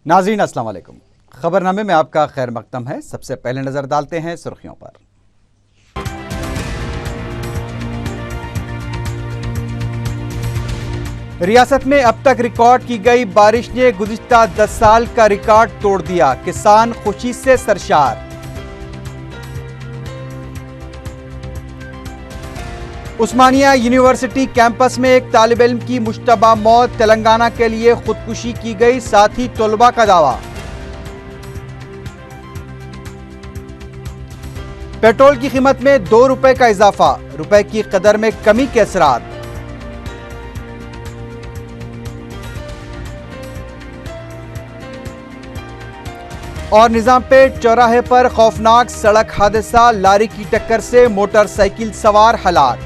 नाज़रीन अस्सलाम वालेकुम। खबरनामे में आपका खैर मकदम है। सबसे पहले नजर डालते हैं सुर्खियों पर। रियासत में अब तक रिकॉर्ड की गई बारिश ने गुज़िश्ता 10 साल का रिकॉर्ड तोड़ दिया। किसान खुशी से सरशार। उस्मानिया यूनिवर्सिटी कैंपस में एक तालिब इल्म की मुश्तबा मौत। तेलंगाना के लिए खुदकुशी की गई, साथ ही तलबा का दावा। पेट्रोल की कीमत में 2 रुपए का इजाफा, रुपए की कदर में कमी के असरात। और निजामपेट चौराहे पर खौफनाक सड़क हादसा, लारी की टक्कर से मोटरसाइकिल सवार हलाक।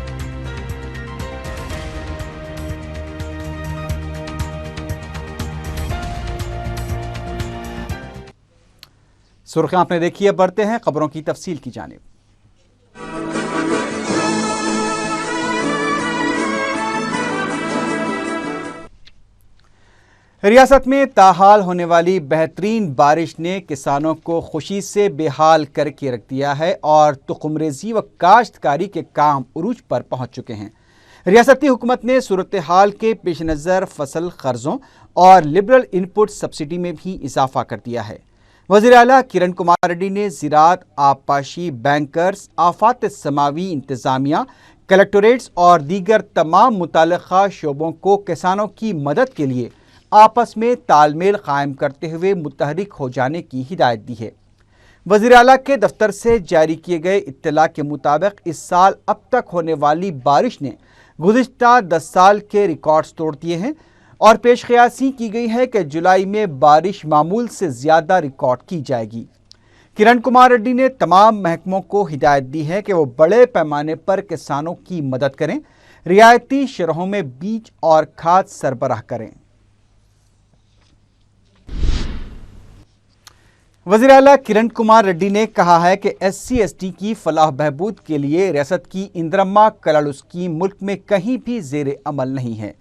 सुर्खियां आपने देखी है, बढ़ते हैं खबरों की तफसील की जानिब। रियासत में ताहाल होने वाली बेहतरीन बारिश ने किसानों को खुशी से बेहाल करके रख दिया है और तुखमरेजी व काश्तकारी के काम उरूज पर पहुंच चुके हैं। रियासती हुकूमत ने सूरत हाल के पेश नज़र फसल कर्जों और लिबरल इनपुट सब्सिडी में भी इजाफा कर दिया है। वज़ीर आला किरण कुमार रेड्डी ने ज़राअत, आबपाशी, बैंकर्स, आफात समावी इंतज़ामिया, कलेक्टोरेट्स और दीगर तमाम मुताल्लिक़ा शोबों को किसानों की मदद के लिए आपस में तालमेल कायम करते हुए मुतहरिक हो जाने की हिदायत दी है। वज़ीर आला के दफ्तर से जारी किए गए इत्तला के मुताबिक इस साल अब तक होने वाली बारिश ने गुज़िश्ता 10 साल के रिकॉर्ड्स तोड़ दिए हैं और पेशकयासी की गई है कि जुलाई में बारिश मामूल से ज़्यादा रिकॉर्ड की जाएगी। किरण कुमार रेड्डी ने तमाम महकमों को हिदायत दी है कि वो बड़े पैमाने पर किसानों की मदद करें, रियायती शरहों में बीज और खाद सरबराह करें। वज़ीर आला किरण कुमार रेड्डी ने कहा है कि SC/ST की फलाह बहबूद के लिए रियासत की इंदिरम्मा कलाल स्कीम मुल्क में कहीं भी ज़ेरे अमल नहीं है।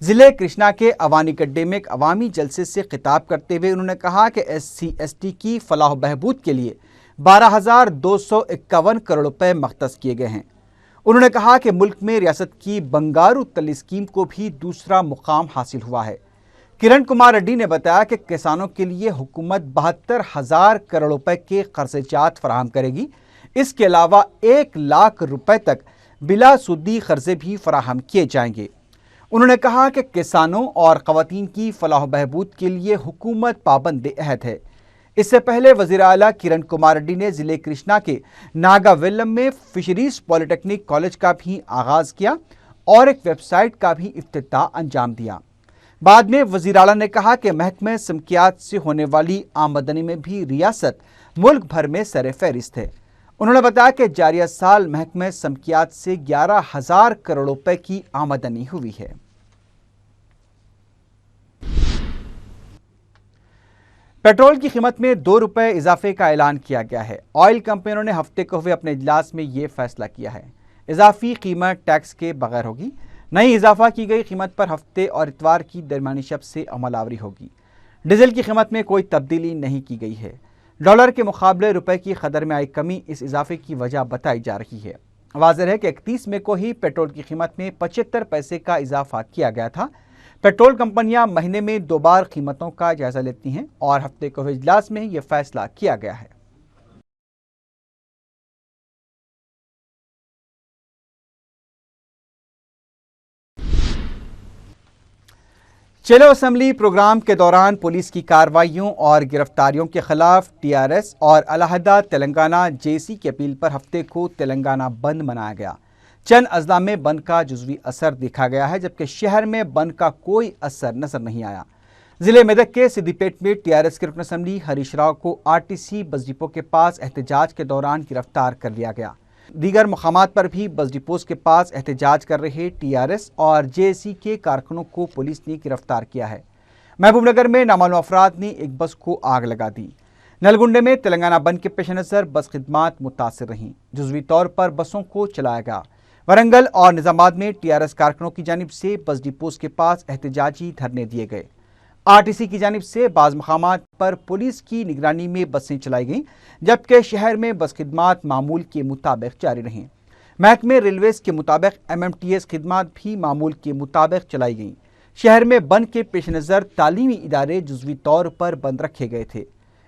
ज़िले कृष्णा के अवानी गड्ढे में एक अवामी जलसे से खिताब करते हुए उन्होंने कहा कि SC/ST की फलाह बहबूद के लिए 12,251 करोड़ रुपए मख्तस किए गए हैं। उन्होंने कहा कि मुल्क में रियासत की बंगारू तली स्कीम को भी दूसरा मुकाम हासिल हुआ है। किरण कुमार रेड्डी ने बताया कि किसानों के लिए हुकूमत 72,000 करोड़ रुपए के कर्ज़ेजात फराहम करेगी। इसके अलावा 1 लाख रुपए तक बिला सूदी कर्जे भी फराहम किए जाएंगे। उन्होंने कहा कि किसानों और ख़वातीन की फलाह बहबूद के लिए हुकूमत पाबंद अहद है। इससे पहले वज़ीर आला किरण कुमार रेड्डी ने ज़िले कृष्णा के नागावेलम में फिशरीज पॉलिटेक्निक कॉलेज का भी आगाज़ किया और एक वेबसाइट का भी इफ्तिताह अंजाम दिया। बाद में वज़ीर आला ने कहा कि महकमे समकियात से होने वाली आमदनी में भी रियासत मुल्क भर में सर फहरिस्त है। उन्होंने बताया कि जारिया साल महकमे समकियात से 11,000 करोड़ रुपए की आमदनी हुई है। पेट्रोल की कीमत में 2 रुपए इजाफे का ऐलान किया गया है। ऑयल कंपनियों ने हफ्ते को हुए अपने इजलास में ये फैसला किया है। इजाफी कीमत टैक्स के बगैर होगी। नई इजाफा की गई कीमत पर हफ्ते और इतवार की दरमियानी शब से अमल आवरी होगी। डीजल की कीमत में कोई तब्दीली नहीं की गई है। डॉलर के मुकाबले रुपए की कदर में आई कमी इस इजाफे की वजह बताई जा रही है। वाज़ेह है कि 31 मई को ही पेट्रोल की कीमत में 75 पैसे का इजाफा किया गया था। पेट्रोल कंपनियां महीने में 2 बार कीमतों का जायजा लेती हैं और हफ्ते को इजलास में यह फैसला किया गया है। चलो असेंबली प्रोग्राम के दौरान पुलिस की कार्रवाइयों और गिरफ्तारियों के खिलाफ TRS और अलहदा तेलंगाना JC की अपील पर हफ्ते को तेलंगाना बंद मनाया गया। चंद अजला में बंद का जुज़वी असर देखा गया है, जबकि शहर में बंद का कोई असर नजर नहीं आया। जिले मेदक के सिद्दीपेट में TRS के रुकन असेंबली हरीश राव को RTC बस डिपो के पास एहतजाज के दौरान गिरफ्तार कर लिया गया। दीगर मकामात पर भी बस डिपोज के पास एहतजाज कर रहे TRS और JC के कारकुनों को पुलिस ने गिरफ्तार किया है। महबूबनगर में नामालूम अफराद ने एक बस को आग लगा दी। नलगुंडे में तेलंगाना बंद के पेश नज़र बस खिदमात मुतासिर रहीं। जुज़वी तौर पर बसों को चलाया गया। वरंगल और निजामाबाद में TRS कारकुनों की जानिब से बस डिपोज के पास एहतजाजी धरने दिए गए। आरटीसी की जानिब से बाज़ मकामात पर पुलिस की निगरानी में बसें चलाई गईं, जबकि शहर में बस खिदमात मामूल के मुताबिक जारी रहीं। महकमे रेलवेज़ के मुताबिक MMTS खिदमात भी मामूल के मुताबिक चलाई गईं। शहर में बंद के पेश नज़र तालीमी इदारे जुज़वी तौर पर बंद रखे गए थे।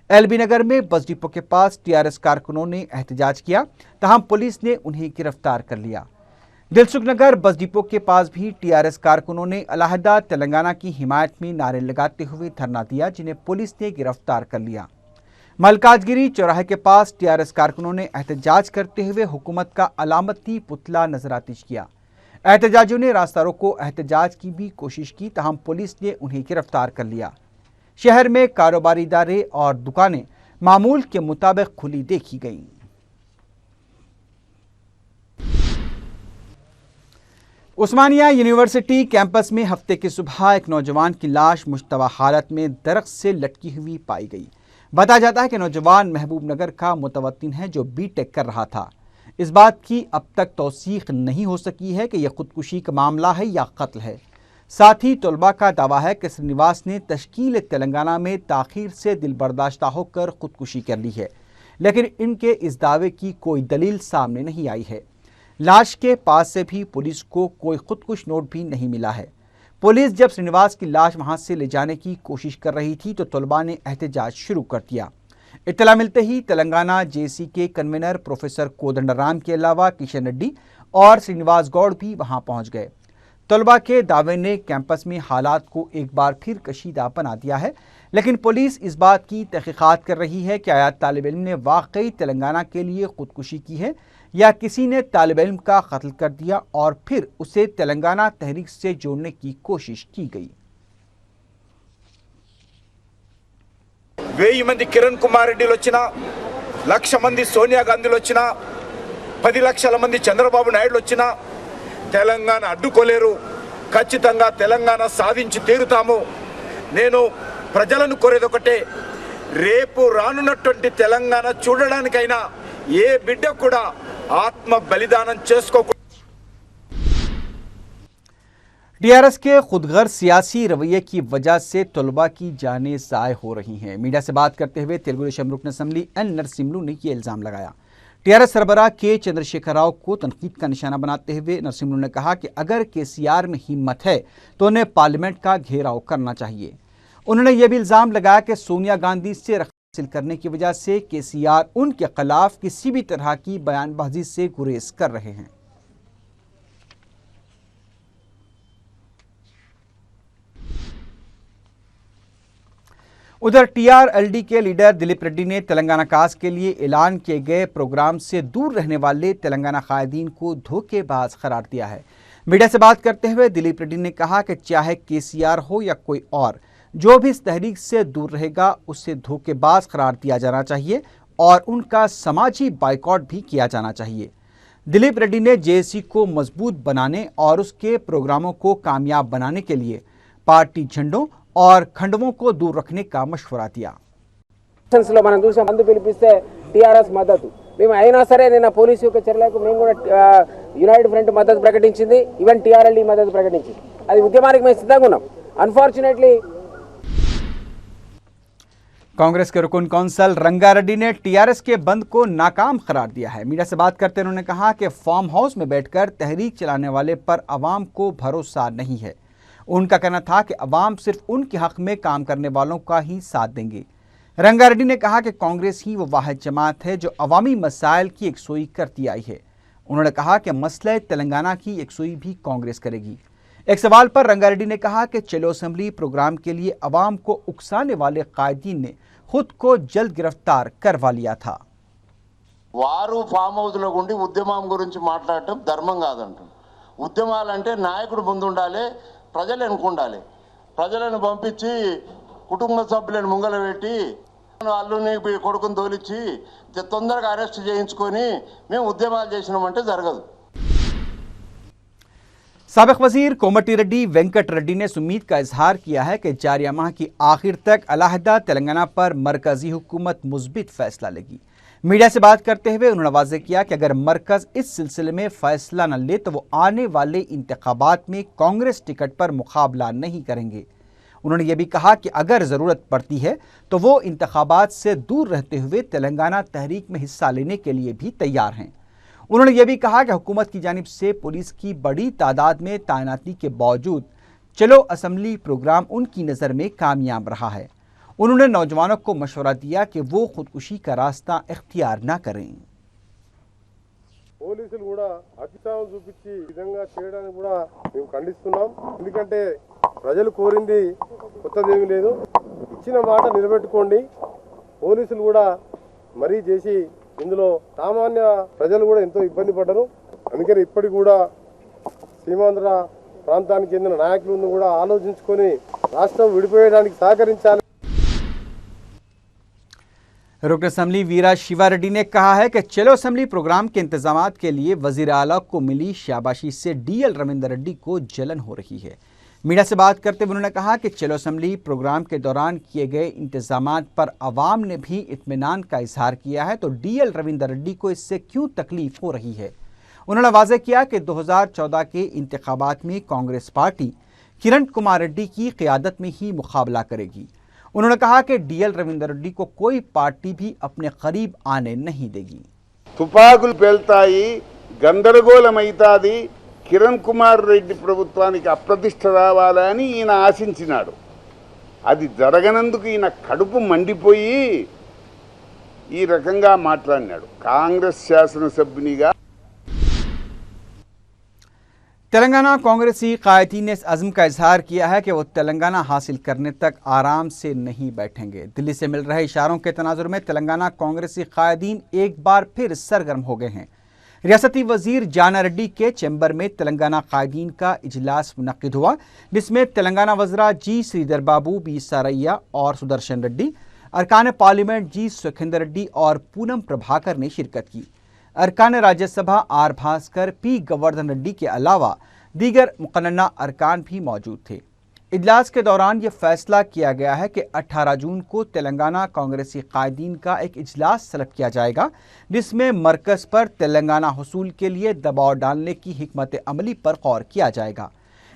LB नगर में बस डिपो के पास TRS कारकुनों ने एहतजाज किया, तहम पुलिस ने उन्हें गिरफ्तार कर लिया। दिलसुख नगर बस डिपो के पास भी TRS कारकुनों ने अलहदा तेलंगाना की हिमायत में नारे लगाते हुए धरना दिया, जिन्हें पुलिस ने गिरफ्तार कर लिया। मलकाजगिरी चौराहे के पास TRS कारकुनों ने एहतजाज करते हुए हुकूमत का अलामती पुतला नजरातिश किया। एहतजाजियों ने रास्ता रोको एहतजाज की भी कोशिश की, तहम पुलिस ने उन्हें गिरफ्तार कर लिया। शहर में कारोबारी इदारे और दुकानें मामूल के मुताबिक खुली देखी गईं। उस्मानिया यूनिवर्सिटी कैंपस में हफ्ते की सुबह एक नौजवान की लाश मुश्तबा हालत में दरख्त से लटकी हुई पाई गई। बताया जाता है कि नौजवान महबूब नगर का मुतवत्तिन है जो BTech कर रहा था। इस बात की अब तक तौसीक नहीं हो सकी है कि यह खुदकुशी का मामला है या कत्ल है। साथ ही तलबा का दावा है कि श्रीनिवास ने तश्कील तेलंगाना में ताखीर से दिल बर्दाश्ता होकर खुदकुशी कर ली है, लेकिन इनके इस दावे की कोई दलील सामने नहीं आई है। लाश के पास से भी पुलिस को कोई खुदकुश नोट भी नहीं मिला है। पुलिस जब श्रीनिवास की लाश वहां से ले जाने की कोशिश कर रही थी तो तलबा ने एहतजाज शुरू कर दिया। इत्तला मिलते ही तेलंगाना JC के कन्वीनर प्रोफेसर कोदंडराम के अलावा किशन रेड्डी और श्रीनिवास गौड़ भी वहां पहुंच गए। तलबा के दावे ने कैंपस में हालात को एक बार फिर कशीदा बना दिया है, लेकिन पुलिस इस बात की तहकीकात कर रही है कि आया तालिब इल्म ने वाकई तेलंगाना के लिए खुदकुशी की है या किसी ने तालिब इल्म का कत्ल कर दिया और फिर उसे तेलंगाना तहरीक से जोड़ने की कोशिश की गई। 1000 మంది కిరణ్ కుమార్ రెడ్డిలు వచ్చినా, 1,00,000 మంది సోనియా గాంధీలు వచ్చినా, 10 లక్షల మంది చంద్రబాబు నాయుడులు వచ్చినా తెలంగాణ అడ్డుకోలేరు. ఖచ్చితంగా తెలంగాణ సాధించి తీరుతాము. నేను ప్రజలను కోరేది ఒకటే, రేపు రానున్నటువంటి తెలంగాణ చూడడానికైనా ఏ బిడ్డ కూడా ఆత్మ బలిదానం చేసుకోకూడదు। TRS के खुदगर्ज सियासी रवैये की वजह से तलबा की जानें ज़ाय हो रही हैं। मीडिया से बात करते हुए तेलुगु देशम रुकन असम्बली N नरसिम्लू ने यह इल्ज़ाम लगाया। TRS सरबराह के चंद्रशेखर राव को तनकीद का निशाना बनाते हुए नरसिम्लू ने कहा कि अगर KCR में हिम्मत है तो उन्हें पार्लियामेंट का घेराव करना चाहिए। उन्होंने यह भी इल्ज़ाम लगाया कि सोनिया गांधी से रकम हासिल करने की वजह से KCR उनके खिलाफ किसी भी तरह की बयानबाजी से गुरेज कर रहे हैं। उधर TRLD के लीडर दिलीप रेड्डी ने तेलंगाना काज के लिए ऐलान किए गए प्रोग्राम से दूर रहने वाले तेलंगाना कायदीन को धोखेबाज करार दिया है। मीडिया से बात करते हुए दिलीप रेड्डी ने कहा कि चाहे KCR हो या कोई और, जो भी इस तहरीक से दूर रहेगा उसे धोखेबाज करार दिया जाना चाहिए और उनका समाजी बाइकआउट भी किया जाना चाहिए। दिलीप रेड्डी ने JSC को मजबूत बनाने और उसके प्रोग्रामों को कामयाब बनाने के लिए पार्टी झंडों और खंडवों को दूर रखने का मशवरा दिया। మనం చూసాం మందు పిలిపిస్తే TRS మద్దతు మేము అయినా సరే నిన్న పోలీసు యొక్క చర్యలకు మేము కూడా యునైటెడ్ ఫ్రంట్ మద్దతు ప్రకటించింది, ఈవెన్ TRLD మద్దతు ప్రకటించింది। అది ఉద్యమానికి మేము సిద్ధంగా ఉన్నాం। అన్ఫార్చునేట్లీ कांग्रेस के रुकन कौंसल रंगारेड्डी ने TRS के बंद को नाकाम करार दिया है। मीडिया से बात करते उन्होंने कहा कि फार्म हाउस में बैठकर तहरीक चलाने वाले पर अवाम को भरोसा नहीं है। उनका कहना था कि अवाम सिर्फ उनके हक में काम करने वालों का ही साथ देंगे। रंगारेड्डी ने कहा कि कांग्रेस ही वो वाहिद जमात है जो अवामी मसाइल की यकसुई करती आई है। उन्होंने कहा कि मसले तेलंगाना की यकसुई भी कांग्रेस करेगी। एक सवाल पर रंगारेड्डी ने कहा कि चलो असेंबली प्रोग्राम के लिए अवाम को उकसाने वाले कायदीन ने खुद को जल्द गिरफ्तार करवा लिया था। వారు ఫామ్ హౌస్ లో ఉండి ఉద్యమం గురించి మాట్లాడటం ధర్మం కాదంటారు। ఉద్యమాలంటే నాయకుడు ముందు ఉండాలి, ప్రజలు ఎన్నుకుండాలి। ప్రజలను పంపించి కుటుంబ సభ్యులను ముంగల పెట్టి అల్లుని కొడుకుని తోలిచ్చి తొందరగా అరెస్ట్ చేయించుకొని మేము ఉద్యమాలు చేసినామంటే జరగదు। साबिक वजीर कोमटी रेड्डी वेंकट रेड्डी ने उम्मीद का इजहार किया है कि जारिया माह की आखिर तक अलहदा तेलंगाना पर मरकजी हुकूमत मुस्बित फैसला लेगी। मीडिया से बात करते हुए उन्होंने वाज़ेह किया कि अगर मरकज़ इस सिलसिले में फैसला न ले तो वो आने वाले इंतखाबात में कांग्रेस टिकट पर मुकाबला नहीं करेंगे। उन्होंने ये भी कहा कि अगर ज़रूरत पड़ती है तो वो इंतखाबात से दूर रहते हुए तेलंगाना तहरीक में हिस्सा लेने के लिए भी तैयार हैं। उन्होंने ये भी कहा कि हुकूमत की जानिब से पुलिस की बड़ी तादाद में तैनाती के बावजूद चलो असेंबली प्रोग्राम उनकी नज़र में कामयाब रहा है। उन्होंने नौजवानों को मशवरा दिया कि वो खुदकुशी का रास्ता इख्तियार न करें। పోలీసులు కూడా అతిసావం చూపించి విధంగా చేయడానికి కూడా మేము ఖండిస్తున్నాం. ఎందుకంటే ప్రజలు కోరింది కొత్తదేమీ లేదు. ఇచ్చిన మాట నిలబెట్టుకోండి. పోలీసులు కూడా మరీ చేసి ఇందులో సామాన్య ప్రజలు కూడా ఎంతో ఇబ్బంది పడ్డారు. అందుకని ఇప్పటికి కూడా సీమాంధ్ర ప్రాంతానికి చెందిన నాయకులను కూడా ఆలోచించుకొని రాష్ట్రం విడిపోయడానికి సహకరించాలి. रुकन असम्बली वीरा शिवा रेड्डी ने कहा है कि चलो असम्बली प्रोग्राम के इंतजामात के लिए वजीर आला को मिली शाबाशी से DL रविंदर रेड्डी को जलन हो रही है। मीडिया से बात करते हुए उन्होंने कहा कि चलो असम्बली प्रोग्राम के दौरान किए गए इंतजामात पर अवाम ने भी इत्मीनान का इजहार किया है, तो DL रविंदर रेड्डी को इससे क्यों तकलीफ हो रही है। उन्होंने वाज़ेह किया कि 2014 के इंतखाबात में कांग्रेस पार्टी किरण कुमार रेड्डी की क़ियादत में ही मुकाबला करेगी। उन्होंने कहा कि DL रविंदर रेड्डी को कोई पार्टी भी अपने करीब आने नहीं देगी। తుపాకులు పేల్తాయి, గందరగోళమైతాది, కిరణ్ కుమార్ రెడ్డి ప్రభుత్వానికి అప్రతిష్ట రావాలని ఈయన ఆశించినాడు. అది జరగనందుకు ఈయన కడుపు మండిపోయి ఈ రకంగా మాట్లాడినాడు. కాంగ్రెస్ శాసనసభ్యునిగా तेलंगाना कांग्रेसी कायदीन ने इस अज़्म का इजहार किया है कि वो तेलंगाना हासिल करने तक आराम से नहीं बैठेंगे। दिल्ली से मिल रहे इशारों के तनाजुर में तेलंगाना कांग्रेसी कायदीन एक बार फिर सरगर्म हो गए हैं। रियासती वजीर जाना रेड्डी के चैम्बर में तेलंगाना कायदीन का इजलास मुनक्किद हुआ, जिसमें तेलंगाना वज़रा जी श्रीधर बाबू, बी सारैया और सुदर्शन रेड्डी, अरकान पार्लियामेंट जी सुखेंदर रेड्डी और पूनम प्रभाकर ने शिरकत की। अरकान राज्यसभा आर भास्कर, पी गोवर्धन रेड्डी के अलावा दीगर मुकन्ना अरकान भी मौजूद थे। इजलास के दौरान ये फैसला किया गया है कि 18 जून को तेलंगाना कांग्रेसी कायदीन का एक इजलास तलब किया जाएगा, जिसमें मरकज़ पर तेलंगाना हुसूल के लिए दबाव डालने की हिकमत अमली पर गौर किया जाएगा।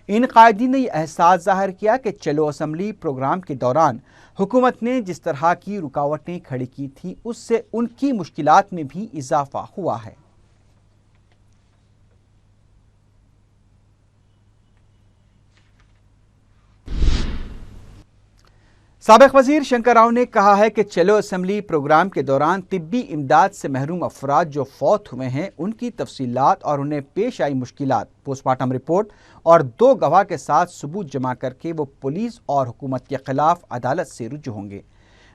इन कायदीन ने यह एहसास ज़ाहिर किया कि चलो असम्बली प्रोग्राम के दौरान हुकूमत ने जिस तरह की रुकावटें खड़ी की थी, उससे उनकी मुश्किलात में भी इजाफा हुआ है। साबिक़ वज़ीर शंकर राव ने कहा है कि चलो असम्बली प्रोग्राम के दौरान तिब्बी इमदाद से महरूम अफराद जो फौत हुए हैं, उनकी तफसीलात और उन्हें पेश आई मुश्किलात, पोस्टमार्टम रिपोर्ट और 2 गवाह के साथ सबूत जमा करके वो पुलिस और हुकूमत के खिलाफ अदालत से रुजू होंगे।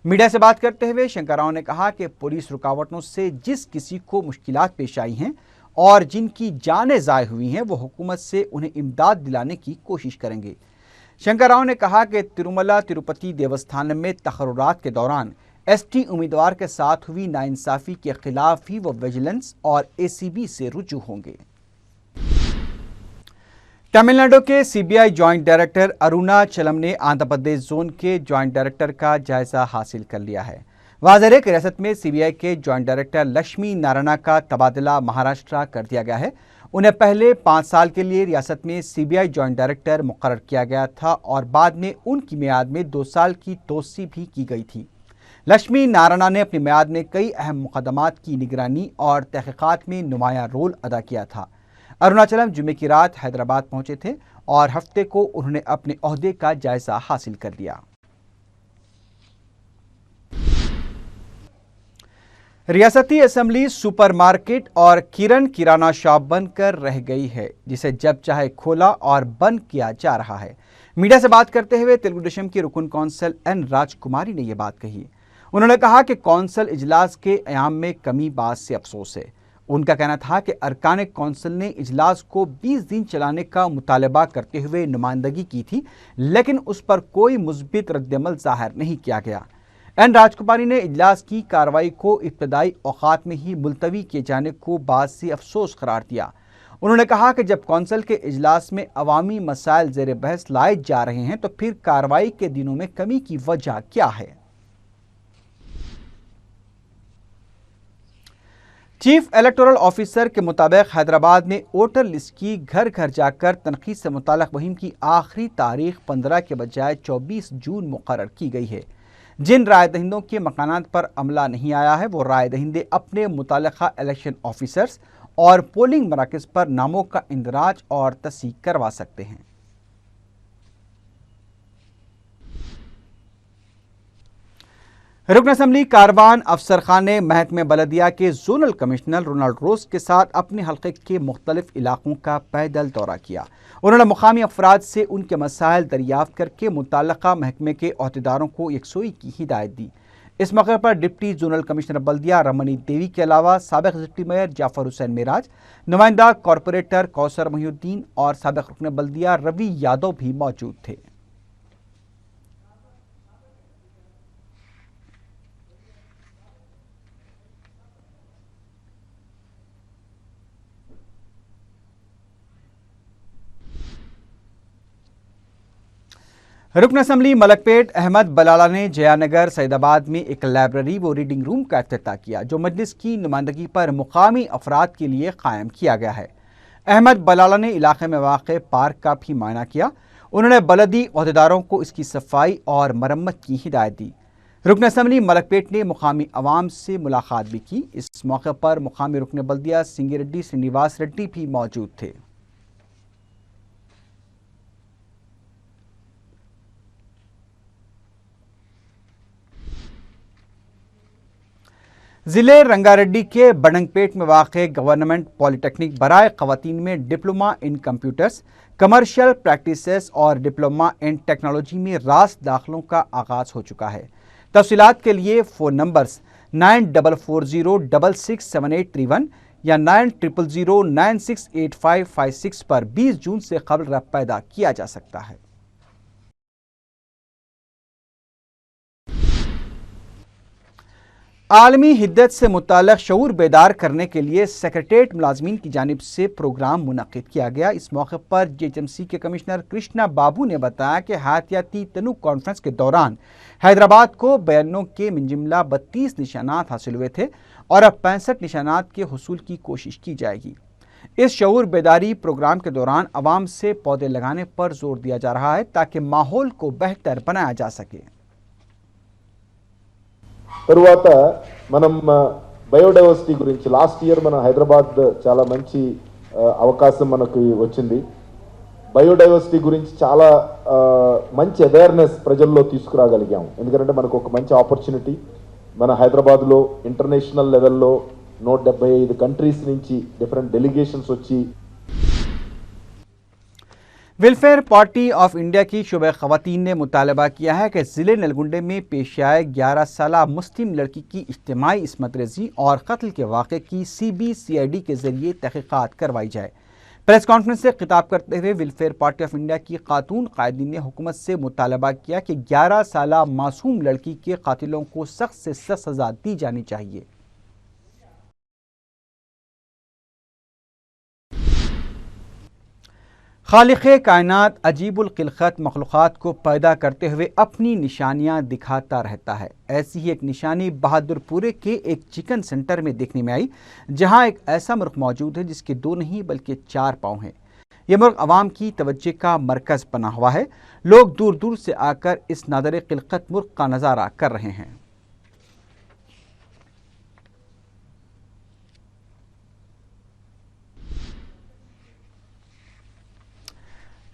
मीडिया से बात करते हुए शंकर राव ने कहा कि पुलिस रुकावटों से जिस किसी को मुश्किलात पेश आई हैं और जिनकी जानें ज़ाय हुई हैं, वो हुकूमत से उन्हें इमदाद दिलाने की कोशिश करेंगे। शंकर राव ने कहा कि तिरुमला तिरुपति देवस्थानम में तकर्रुरात के दौरान ST उम्मीदवार के साथ हुई नाइंसाफ़ी के खिलाफ ही वो विजिलेंस और ACB से रुजू होंगे। तमिलनाडु के CBI जॉइंट डायरेक्टर अरुणाचलम ने आंध्र प्रदेश जोन के जॉइंट डायरेक्टर का जायजा हासिल कर लिया है। वाज़ेह है कि रियासत में CBI के जॉइंट डायरेक्टर लक्ष्मी नारायण का तबादला महाराष्ट्र कर दिया गया है। उन्हें पहले 5 साल के लिए रियासत में CBI जॉइंट डायरेक्टर मुकर्रर किया गया था और बाद में उनकी मियाद में 2 साल की तोसी भी की गई थी। लक्ष्मी नारायण ने अपनी मियाद में कई अहम मुकदमात की निगरानी और तहकीकात में नुमायां रोल अदा किया था। अरुणाचलम जुमे की रात हैदराबाद पहुंचे थे और हफ्ते को उन्होंने अपने ओहदे का जायजा हासिल कर लिया। रियासती असम्बली सुपरमार्केट और किराना शॉप बनकर रह गई है, जिसे जब चाहे खोला और बंद किया जा रहा है। मीडिया से बात करते हुए तेलुगु देशम की रुकन कौंसल N राजकुमारी ने यह बात कही। उन्होंने कहा कि कौंसल इजलास के क़याम में कमी बात से अफसोस है। उनका कहना था कि अरकान कौंसल ने इजलास को 20 दिन चलाने का मुतालबा करते हुए नुमाइंदगी की थी, लेकिन उस पर कोई मुस्बित रद्दअमल ज़ाहिर नहीं किया गया। N राजकुमारी ने इजलास की कार्रवाई को इब्तदाई औक़ात में ही मुलतवी किए जाने को बात से अफसोस करार दिया। उन्होंने कहा कि जब कौंसल के इजलास में अवामी मसाइल ज़ेर बहस लाए जा रहे हैं, तो फिर कार्रवाई के दिनों में कमी की वजह क्या है। चीफ इलेक्टोरल ऑफिसर के मुताबिक हैदराबाद में वोटर लिस्ट की घर घर जाकर तनकीद से मुताल्लिक़ मुहिम की आखिरी तारीख 15 के बजाय 24 जून मुकर्रर की गई है। जिन राय दहिंदों के मकानात पर अमला नहीं आया है वो राय दहिंदे अपने मुताल्लिक़ा इलेक्शन ऑफिसर्स और पोलिंग मराकज़ पर नामों का इंदराज और तस्दीक करवा सकते हैं। रुकन असम्बली कारवान अफसर खान ने महकमे बलदिया के जोनल कमिश्नर रोनाल्ड रोज के साथ अपने हल्के के मुख्तलिफ इलाकों का पैदल दौरा किया। उन्होंने मुकामी अफराद से उनके मसाइल दरियाफ्त करके मुतल्लका महकमे के अहदेदारों को यकसोई की हिदायत दी। इस मौके पर डिप्टी जोनल कमिश्नर बल्दिया रमनी देवी के अलावा साबिक डिप्टी मेयर जाफर हुसैन मेराज, नुमाइंदा कॉरपोरेटर कौसर मोहिउद्दीन और साबिक रुकन बल्दिया रवि यादव भी मौजूद थे। रुकन असम्बली मलकपेट अहमद बलाला ने जयानगर सैदाबाद में एक लाइब्रेरी व रीडिंग रूम का इफ्तिताह किया जो मजलिस की नुमाइंदगी पर मुकामी अफराद के लिए कायम किया गया है। अहमद बलाला ने इलाके में वाक़े पार्क का भी मायना किया। उन्होंने बलदी अहदेदारों को इसकी सफाई और मरम्मत की हिदायत दी। रुकन असम्बली मलकपेट ने मुकामी अवाम से मुलाकात भी की। इस मौके पर मुकामी रुकन बल्दिया सिंगिरेड्डी श्रीनिवास रेड्डी भी मौजूद थे। ज़िले रंगारेड्डी के बडंगपेट में वाक़े गवर्नमेंट पॉलिटेक्निक बराए ख़वातीन में diploma in computers, commercial practices और डिप्लोमा इन टेक्नोलॉजी में रास दाखिलों का आगाज़ हो चुका है। तफसीलात के लिए फ़ोन नंबर्स 9440667831 या 9000968556 पर 20 जून से क़ब्ल रब्त पैदा किया जा सकता है। आलमी हिद्दत से मुताल्लिक़ शऊर बेदार करने के लिए सेक्रेटेरिएट मुलाजमीन की जानिब से प्रोग्राम मुनक़्क़िद किया गया। इस मौके पर JHMC के कमिश्नर कृष्णा बाबू ने बताया कि हयातियाती तनु कॉन्फ्रेंस के दौरान हैदराबाद को 92 के मिनजुमला 32 निशानात हासिल हुए थे और अब 65 निशानात के हुसूल की कोशिश की जाएगी। इस शऊर बेदारी प्रोग्राम के दौरान अवाम से पौधे लगाने पर जोर दिया जा रहा है ताकि माहौल को बेहतर बनाया जा सके। తరువాత మనం బయోడైవర్సిటీ గురించి లాస్ట్ ఇయర్ మన హైదరాబాద్ చాలా మంచి అవకాశం మనకు వచ్చింది. బయోడైవర్సిటీ గురించి చాలా మంచి అవేర్నెస్ ప్రజల్లో తీసుకురాగలిగాము. ఎందుకంటే మనకు ఒక మంచి ఆపర్చునిటీ మన హైదరాబాద్లో ఇంటర్నేషనల్ లెవెల్లో 175 కంట్రీస్ నుంచి డిఫరెంట్ డెలిగేషన్స్ వచ్చి वेलफेयर पार्टी ऑफ इंडिया की शोबे ख़वातीन ने मुतालबा किया है कि ज़िले नलगुंडे में पेश आए 11 साला मुस्लिम लड़की की इज्तिमाई इस्मत रेज़ी और कत्ल के वाक़े की CBCID के ज़रिए तहक़ीक़ात करवाई जाए। प्रेस कॉन्फ्रेंस से खिताब करते हुए वेलफेयर पार्टी ऑफ इंडिया की खातून कायदीन ने हुकूमत से मुतालबा किया कि 11 साला मासूम लड़की के कातिलों को सख्त से सख्त सज़ा दी जानी चाहिए। खालिक़े कायनात अजीबुल खिलक़त मखलूक़ात को पैदा करते हुए अपनी निशानियां दिखाता रहता है। ऐसी ही एक निशानी बहादुरपुरे के एक चिकन सेंटर में देखने में आई, जहां एक ऐसा मुर्ग़ मौजूद है जिसके 2 नहीं बल्कि 4 पाँव हैं। यह मुर्ग़ अवाम की तवज्जो का मरकज़ बना हुआ है। लोग दूर दूर से आकर इस नादर खिलक़त मुर्ग़ का नज़ारा कर रहे हैं।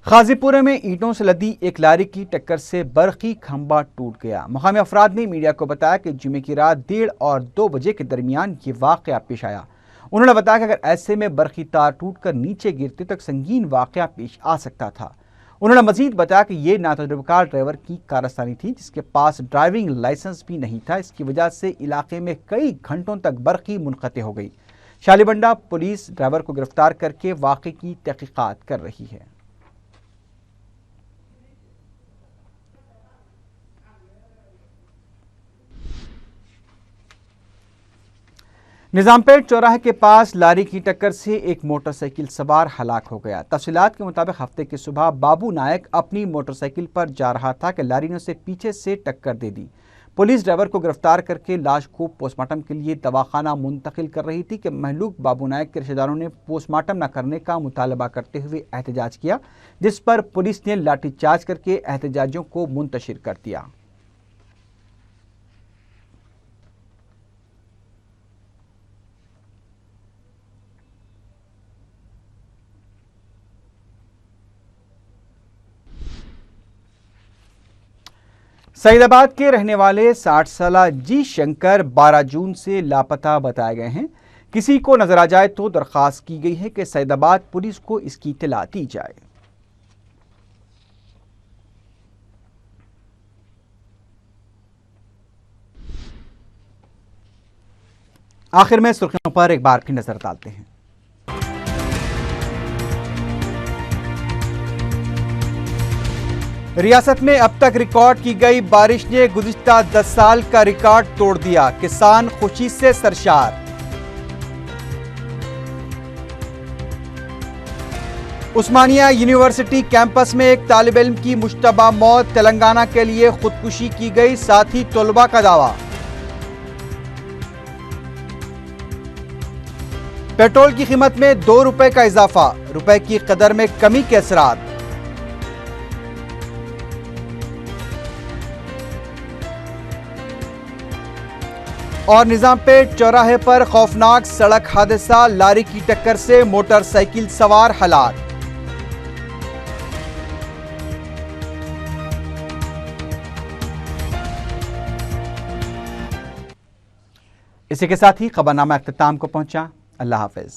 गाजीपुर में ईंटों से लदी एक लारी की टक्कर से बरक़ी खंभा टूट गया। मुकामी अफराद ने मीडिया को बताया कि जुमे की रात 1:30 और 2 बजे के दरमियान ये वाक़या पेश आया। उन्होंने बताया कि अगर ऐसे में बरक़ी तार टूटकर नीचे गिरते तो संगीन वाक़या पेश आ सकता था। उन्होंने मजीद बताया कि ये नातजुर्बेकार ड्राइवर की कारस्तानी थी जिसके पास ड्राइविंग लाइसेंस भी नहीं था। इसकी वजह से इलाके में कई घंटों तक बरक़ी मुनक़ते हो गई। शालीबंडा पुलिस ड्राइवर को गिरफ्तार करके वाक़े की तहक़ीक़ात कर रही है। निज़ामपेट चौराहे के पास लारी की टक्कर से एक मोटरसाइकिल सवार हलाक हो गया। तफसीलात के मुताबिक हफ्ते की सुबह बाबू नायक अपनी मोटरसाइकिल पर जा रहा था कि लारी ने उसे पीछे से टक्कर दे दी। पुलिस ड्राइवर को गिरफ्तार करके लाश को पोस्टमार्टम के लिए दवाखाना मुंतकिल कर रही थी कि महलूक बाबू नायक के रिश्तेदारों ने पोस्टमार्टम न करने का मुतालबा करते हुए एहतजाज किया, जिस पर पुलिस ने लाठीचार्ज करके एहतजाजियों को मुंतशिर कर दिया। सईदाबाद के रहने वाले 60 साला जी शंकर 12 जून से लापता बताए गए हैं। किसी को नजर आ जाए तो दरखास्त की गई है कि सईदाबाद पुलिस को इसकी इत्तला दी जाए। आखिर में सुर्खियों पर एक बार फिर नजर डालते हैं। रियासत में अब तक रिकॉर्ड की गई बारिश ने गुज़िश्ता 10 साल का रिकॉर्ड तोड़ दिया, किसान खुशी से सरशार। उस्मानिया यूनिवर्सिटी कैंपस में एक तालिब इल्म की मुश्तबा मौत, तेलंगाना के लिए खुदकुशी की गई, साथ ही तलबा का दावा। पेट्रोल की कीमत में 2 रुपए का इजाफा, रुपए की कदर में कमी के असरात। और निजामपेट चौराहे पर खौफनाक सड़क हादसा, लारी की टक्कर से मोटरसाइकिल सवार हलाक। इसी के साथ ही खबरनामा इख्तिताम को पहुंचा। अल्लाह हाफिज।